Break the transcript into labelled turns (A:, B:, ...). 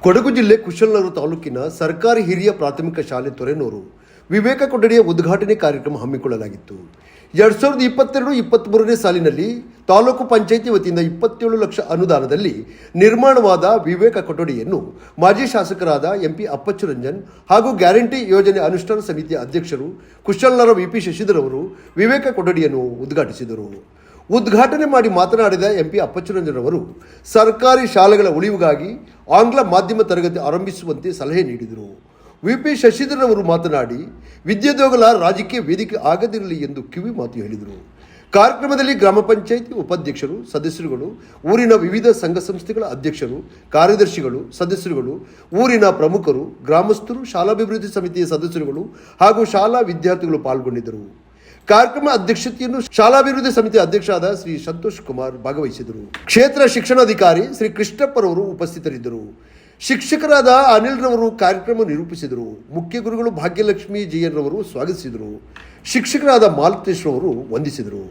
A: ಕೊಡಗು ಜಿಲ್ಲೆ ಕುಶಲನಗರ ತಾಲೂಕಿನ ಸರ್ಕಾರಿ ಹಿರಿಯ ಪ್ರಾಥಮಿಕ ಶಾಲೆ ತೊರೆನೂರು ವಿವೇಕ ಕೊಠಡಿಯ ಉದ್ಘಾಟನೆ ಕಾರ್ಯಕ್ರಮ ಹಮ್ಮಿಕೊಳ್ಳಲಾಗಿತ್ತು. 2022-23ನೇ ಸಾಲಿನಲ್ಲಿ ತಾಲೂಕು ಪಂಚಾಯಿತಿ ವತಿಯಿಂದ 27 ಲಕ್ಷ ಅನುದಾನದಲ್ಲಿ ನಿರ್ಮಾಣವಾದ ವಿವೇಕ ಕೊಠಡಿಯನ್ನು ಮಾಜಿ ಶಾಸಕರಾದ ಎಂಪಿ ಅಪ್ಪಚ್ಚು ರಂಜನ್ ಹಾಗೂ ಗ್ಯಾರಂಟಿ ಯೋಜನೆ ಅನುಷ್ಠಾನ ಸಮಿತಿಯ ಅಧ್ಯಕ್ಷರು ಕುಶಲನಗರ ವಿಪಿ ಶಶಿಧರ್ ಅವರು ವಿವೇಕ ಕೊಠಡಿಯನ್ನು ಉದ್ಘಾಟಿಸಿದರು. ಉದ್ಘಾಟನೆ ಮಾಡಿ ಮಾತನಾಡಿದ ಎಂಪಿ ಅಪ್ಪಚ್ಚು ರಂಜನ್ ಅವರು ಸರ್ಕಾರಿ ಶಾಲೆಗಳ ಉಳಿವಿಗಾಗಿ ಆಂಗ್ಲ ಮಾಧ್ಯಮ ತರಗತಿ ಆರಂಭಿಸುವಂತೆ ಸಲಹೆ ನೀಡಿದರು. ವಿಪಿ ಶಶಿಧರ್ ಅವರು ಮಾತನಾಡಿ ವಿದ್ಯಾರ್ಥಿಗಳ ರಾಜಕೀಯ ವೇದಿಕೆ ಆಗದಿರಲಿ ಎಂದು ಕಿವಿ ಮಾತು ಹೇಳಿದರು. ಕಾರ್ಯಕ್ರಮದಲ್ಲಿ ಗ್ರಾಮ ಪಂಚಾಯಿತಿ ಉಪಾಧ್ಯಕ್ಷರು, ಸದಸ್ಯರುಗಳು, ಊರಿನ ವಿವಿಧ ಸಂಘ ಸಂಸ್ಥೆಗಳ ಅಧ್ಯಕ್ಷರು, ಕಾರ್ಯದರ್ಶಿಗಳು, ಸದಸ್ಯರುಗಳು, ಊರಿನ ಪ್ರಮುಖರು, ಗ್ರಾಮಸ್ಥರು, ಶಾಲಾಭಿವೃದ್ಧಿ ಸಮಿತಿಯ ಸದಸ್ಯರುಗಳು ಹಾಗೂ ಶಾಲಾ ವಿದ್ಯಾರ್ಥಿಗಳು ಪಾಲ್ಗೊಂಡಿದ್ದರು. ಕಾರ್ಯಕ್ರಮ ಅಧ್ಯಕ್ಷತೆಯನ್ನು ಶಾಲಾಭಿವೃದ್ಧಿ ಸಮಿತಿ ಅಧ್ಯಕ್ಷರಾದ ಶ್ರೀ ಸಂತೋಷ್ ಕುಮಾರ್ ಭಾಗವಹಿಸಿದರು. ಕ್ಷೇತ್ರ ಶಿಕ್ಷಣಾಧಿಕಾರಿ ಶ್ರೀ ಕೃಷ್ಣಪ್ಪರವರು ಉಪಸ್ಥಿತರಿದ್ದರು. ಶಿಕ್ಷಕರಾದ ಅನಿಲ್ ರವರು ಕಾರ್ಯಕ್ರಮ ನಿರೂಪಿಸಿದರು. ಮುಖ್ಯ ಗುರುಗಳು ಭಾಗ್ಯಲಕ್ಷ್ಮಿ ಜಯನ್ ರವರು ಸ್ವಾಗತಿಸಿದರು. ಶಿಕ್ಷಕರಾದ ಮಾಲತೇಶ್ ರವರು ವಂದಿಸಿದರು.